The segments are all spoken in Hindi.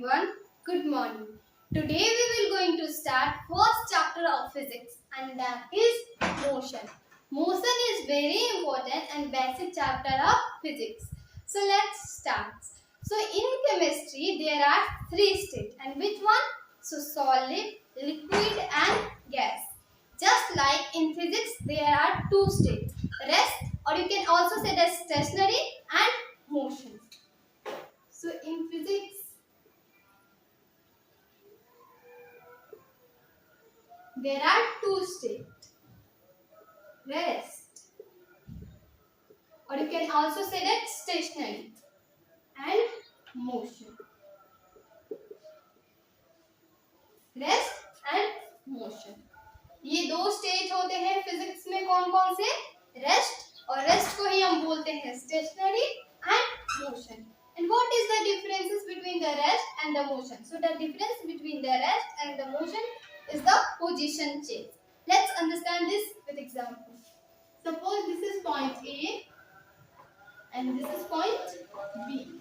everyone. Good morning. Today we will going to start first chapter of physics, and that is motion. Motion is very important and basic chapter of physics. So let's start. So in chemistry there are three states, and which one? So solid, liquid and gas. Just like in physics there are two states, rest, or you can also say that stationary and motion. So in physics there are two states, rest, or you can also say that stationary and motion. Rest and motion, ये दो स्टेज होते हैं फिजिक्स में. कौन कौन से? रेस्ट, और रेस्ट को ही हम बोलते हैं stationary and motion. And what is the differences between the rest and the motion? So the difference between the rest and the motion is the position change. Let's understand this with example. Suppose this is point A and this is point B,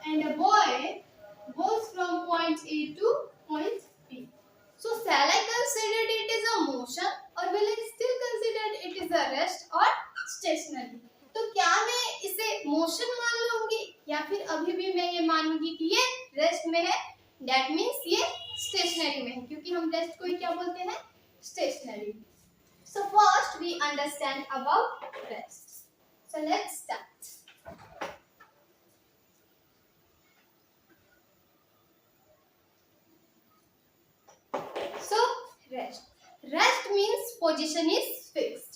and a boy goes from point A to point B. So shall I consider it is a motion, or will I still consider it is a rest or stationary? तो क्या मैं इसे मोशन मान लूंगी या फिर अभी भी मैं ये मानूंगी कि ये रेस्ट में है? That means ये स्टेशनरी में है, क्योंकि हम रेस्ट को ही क्या बोलते हैं? Stationery. So first we understand about rest. So let's start. So rest. Rest means position is fixed.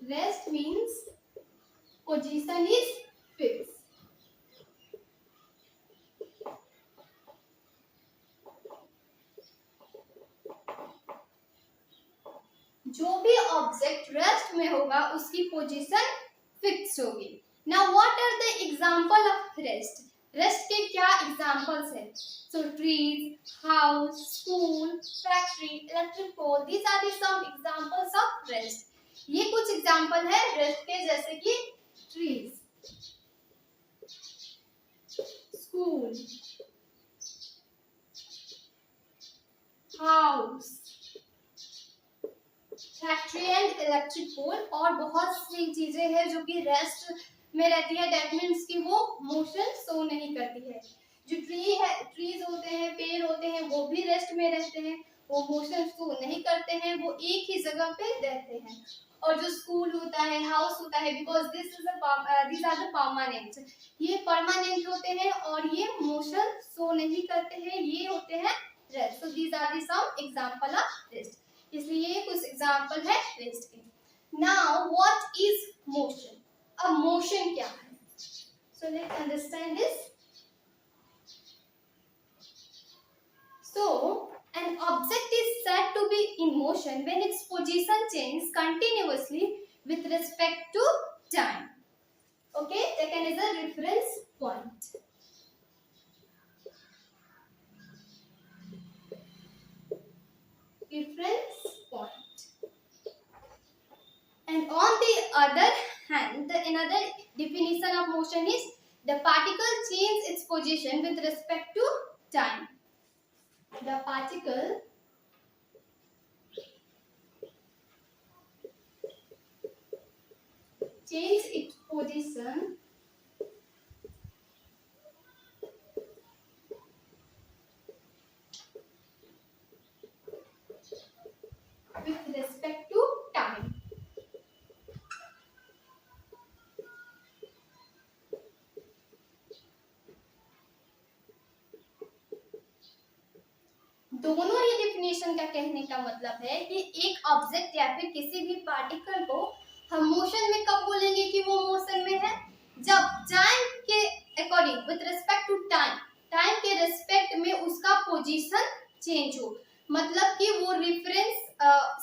Rest means position is fixed. जो भी ऑब्जेक्ट रेस्ट में होगा उसकी पोजीशन फिक्स होगी. Now what are the example of rest? Rest के क्या एग्जांपल्स हैं? So trees, house, school, factory, electric pole, these are the some examples of rest. ये कुछ एग्जांपल है रेस्ट के, जैसे कि trees, school, house, factory and electric pole. और बहुत सी चीजें हैं जो कि रेस्ट में रहती है. दैट मीन्स कि वो मोशन शो नहीं करती है. जो ट्रीज होते हैं, पेड़ होते हैं, वो भी रेस्ट में रहते हैं, वो मोशन शो नहीं करते हैं, वो एक ही जगह पे रहते हैं. और जो स्कूल होता है, हाउस होता है, because these are the permanent, ये परमानेंट होते हैं और ये मोशन शो नहीं करते हैं, ये होते हैं rest. So these are the some example of rest. इसलिए ये कुछ एग्जांपल है रेस्ट के. Now what is motion? अब मोशन क्या है? So let's understand this. So an object is said to be in motion when its position changes continuously with respect to time. Okay, taken as a reference point. Reference point. And on the other hand, another definition of motion is the particle changes its position with respect to time. The particle changes its position with respect to time. दोनों ही डिफिनेशन का कहने का मतलब है कि एक ऑब्जेक्ट या फिर किसी भी पार्टिकल को हम मोशन में कब बोलेंगे कि वो मोशन में है? जब टाइम के according, with respect to time, time के रिस्पेक्ट में उसका पोजीशन चेंज हो. मतलब कि वो रेफरेंस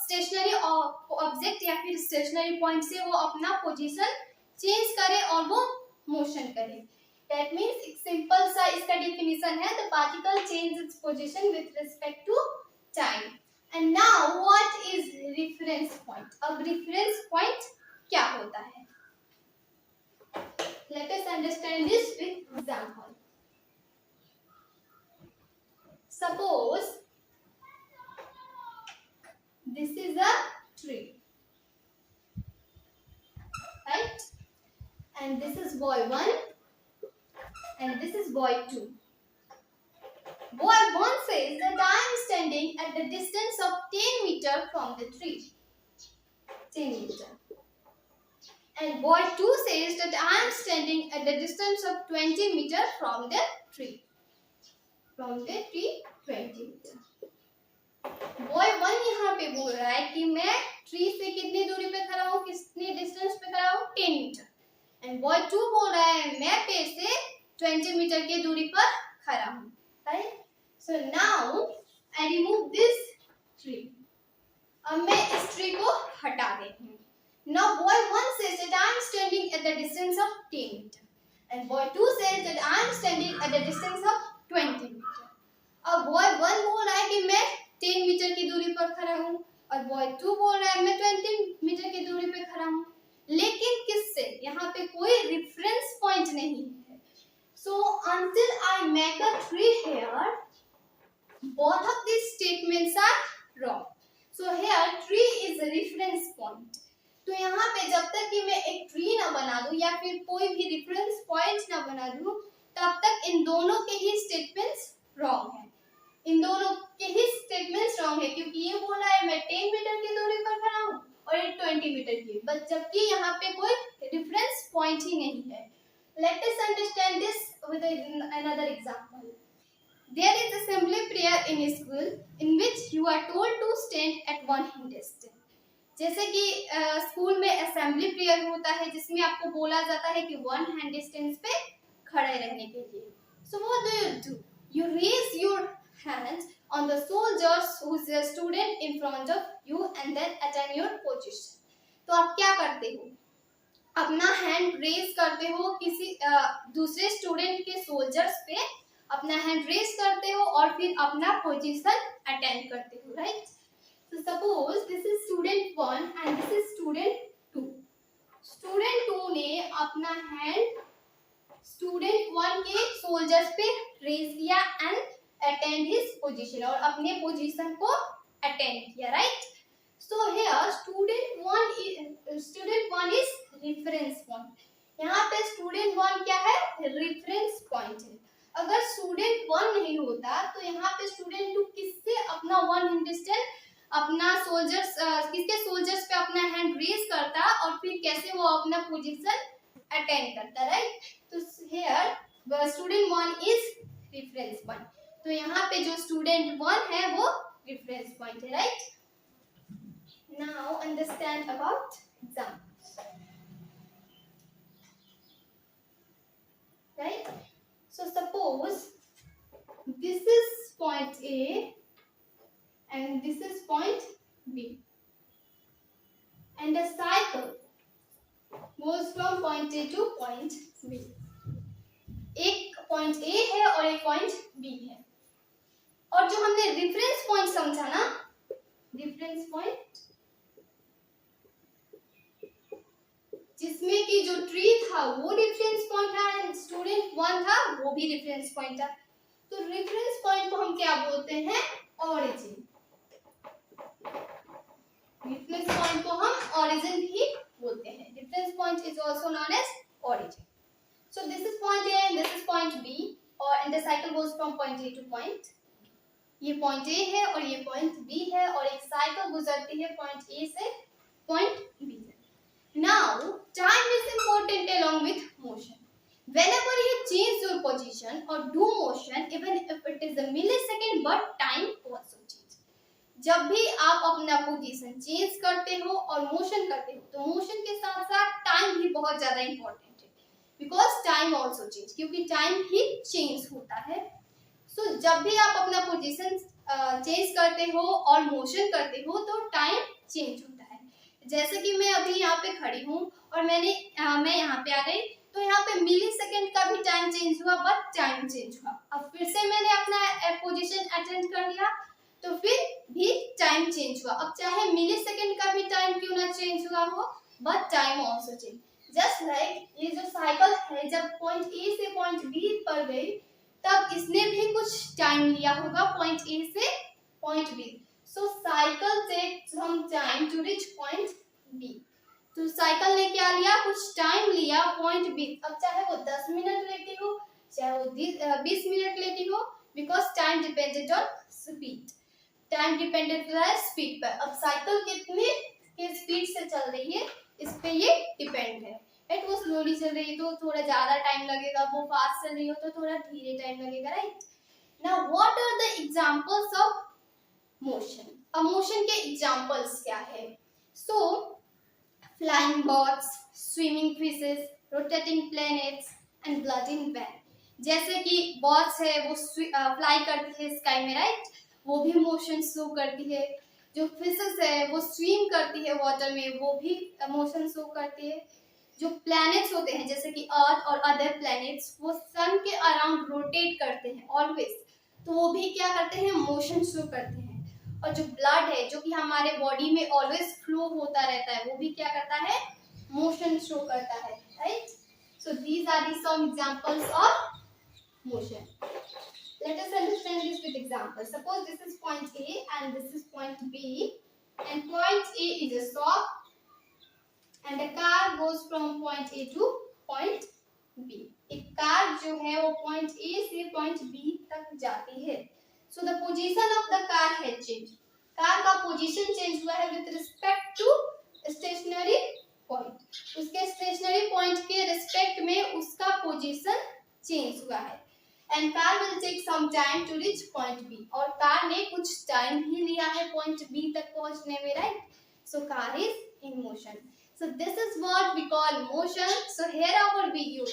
स्टेशनरी ऑब्जेक्ट या फिर स्टेशनरी पॉइंट से वो अपना पोजीशन चेंज करे और वो मोशन करे. That means एक सिंपल सा इसका definition है, the particle changes its position with respect to time. And now what is reference point? अब reference point क्या होता है? Let us understand this with example. Suppose this is a tree, right? And this is boy 1 and this is boy 2. Boy 1 says that I am standing at the distance of 10 meters from the tree. 10 meters. And boy 2 says that I am standing at the distance of 20 meters from the tree. From the tree 20 meters. Boy 1 यहाँ पे बोल रहा है कि मैं ट्री से कितनी दूरी पे खड़ा हूँ, कितने डिस्टेंस पे खड़ा हूँ, 10 मीटर. एंड बॉय 2 बोल रहा है मैं पेड़ से 20 मीटर की दूरी पर खड़ा हूँ. Right. So now I remove this tree. अब मैं इस ट्री को हटा देती हूँ. Now boy 1 says that I am standing at the distance of 10 meter and boy 2 says that I am standing at the distance of 20 meter. अब बॉय 1 बोल रहा है कि मैं 10 मीटर की दूरी पर खड़ा हूँ और बॉय 2 बोल रहा है मैं 20 मीटर की दूरी पे खड़ा हूँ. लेकिन किससे? यहाँ पे कोई रेफरेंस पॉइंट नहीं है. सो until I make a tree here, both of these statements are wrong. So here tree is a reference point. तो यहाँ पे जब तक कि मैं एक ट्री ना बना दूं या फिर कोई भी रेफरेंस पॉइंट ना बना दूं, तब तक इन दोनों के ही स्टेटमेंट्स रॉन्ग हैं. इन दोनों के ही स्टेटमेंट्स रॉन्ग है क्योंकि ये बोला है मैं 10 मीटर की दूरी पर खड़ा हूँ और ये 20 मीटर की, बट जबकि यहाँ पे कोई रेफरेंस पॉइंट ही नहीं है. Let us understand this with another example. There is assembly prayer in a school in which you are told to stand at one hand distance. जैसे कि स्कूल में असेंबली प्रेयर होता है जिसमें आपको बोला जाता है कि 1 हैंड डिस्टेंस पे खड़े रहने के लिए. So what do? You raise your hands on the soldiers who is a student in front of you and then attain your position. तो आप क्या करते हो? अपना हैंड रेज करते हो किसी दूसरे स्टूडेंट के सोल्जर्स पे, अपना हैंड रेज करते हो और फिर अपना पोजीशन अटेंड करते हो. Right. So suppose this is student 1 and this is student 2. Student 2 ने अपना हैंड student 1 के सोल्जर्स पे रेज किया and attain his position और अपने पोजीशन को अटेंड किया. Right. So here student 1 is reference point. यहाँ पे student 1 क्या है? reference point है. अगर student 1 नहीं होता तो यहाँ पे student 2 किससे अपना 1 hand distance अपना सोल्जर्स किसके सोल्जर्स पे अपना हैंड रेज करता और फिर कैसे वो अपना पोजीशन अटेंड करता. राइट. तो here student 1 is reference point. तो यहाँ पे जो स्टूडेंट 1 है वो रेफरेंस पॉइंट है. Right. Now understand about examples. Right. So suppose this is point A and this is point B and the cycle goes from point A to point B. एक point A है और एक point B है. और जो हमने reference point समझा ना, reference point जिसमें कि जो tree था वो reference point था and student 1 था वो भी reference point था. तो reference point को हम क्या बोलते हैं? origin. रेफरेंस पॉइंट को हम ओरिजिन भी बोलते हैं. Reference point is also known as origin. So this is point A and this is point B और and the cycle goes from point A to point. ये पॉइंट ए है और ये पॉइंट बी है और एक साइकिल गुजरती है पॉइंट ए से पॉइंट बी तक. Now time is important along with motion. Whenever you change your position or do motion, even if it is a millisecond, but time also change. जब भी आप अपना पोजीशन चेंज करते हो और मोशन करते हो तो मोशन के साथ साथ टाइम भी बहुत ज्यादा इंपॉर्टेंट है बिकॉज टाइम ऑल्सो चेंज, क्योंकि टाइम ही चेंज होता है. सो जब भी आप अपना पोजीशन चेंज करते हो और मोशन करते हो तो टाइम चेंज होता है. जैसे कि मैं अभी यहाँ पे खड़ी हूँ और मैं यहाँ पे आ गई तो यहाँ पे मिली सेकेंड का भी टाइम चेंज हुआ बट टाइम चेंज हुआ. अब फिर से मैंने अपना पोजीशन अटेंड कर लिया तो फिर भी टाइम चेंज हुआ. अब चाहे मिली सेकेंड का भी टाइम क्यों ना चेंज हुआ हो but time also change. Just like ये जो साइकिल है जब पॉइंट ए से पॉइंट बी पर गई तब इसने भी कुछ टाइम लिया होगा पॉइंट ए से point B. So cycle takes some time to reach point B. तो साइकिल ने क्या लिया, कुछ टाइम लिया पॉइंट बी। अब चाहे वो 10 मिनट लेती हो चाहे वो 20 मिनट लेती हो, because time depended on speed, time depended है स्पीड पर। अब साइकिल कितने के स्पीड से चल रही है इस पे ये डिपेंड है, राइट। वो स्लोली चल रही है तो थोड़ा ज्यादा टाइम लगेगा, वो फास्ट चल रही हो तो थोड़ा धीरे टाइम लगेगा, right. Now what are the examples of motion. अब मोशन के एग्जांपल्स क्या है? So flying birds, swimming fishes, rotating planets and bleeding vein. जैसे कि बर्ड्स है वो फ्लाई करती है स्काई में, राइट, वो भी मोशन शो करती है। जो फिशेस है वो स्विम करती है वाटर में, वो भी मोशन शो करती है। जो प्लैनेट्स होते हैं जैसे कि अर्थ और अदर प्लैनेट्स, वो सन के अराउंड रोटेट करते हैं ऑलवेज, तो वो भी क्या करते हैं, मोशन शो करते हैं। और जो ब्लड है जो कि हमारे बॉडी में ऑलवेज फ्लो होता रहता है, वो भी क्या करता है, मोशन शो करता है, right. So these are the some examples of motion. Let us understand this with example. Suppose this is point A and this is point B, and point A is a shop and a car goes from point A to point B. एक कार जो है वो point A से point B तक जाती है. So the position of the car has changed. Car का position change हुआ है with respect to stationary point. उसके stationary point के respect में उसका position change हुआ है. And car will take some time to reach point B. और कार ने कुछ टाइम भी लिया है point B तक पहुंचने में, right? So car is in motion. So this is what we call motion. So here our video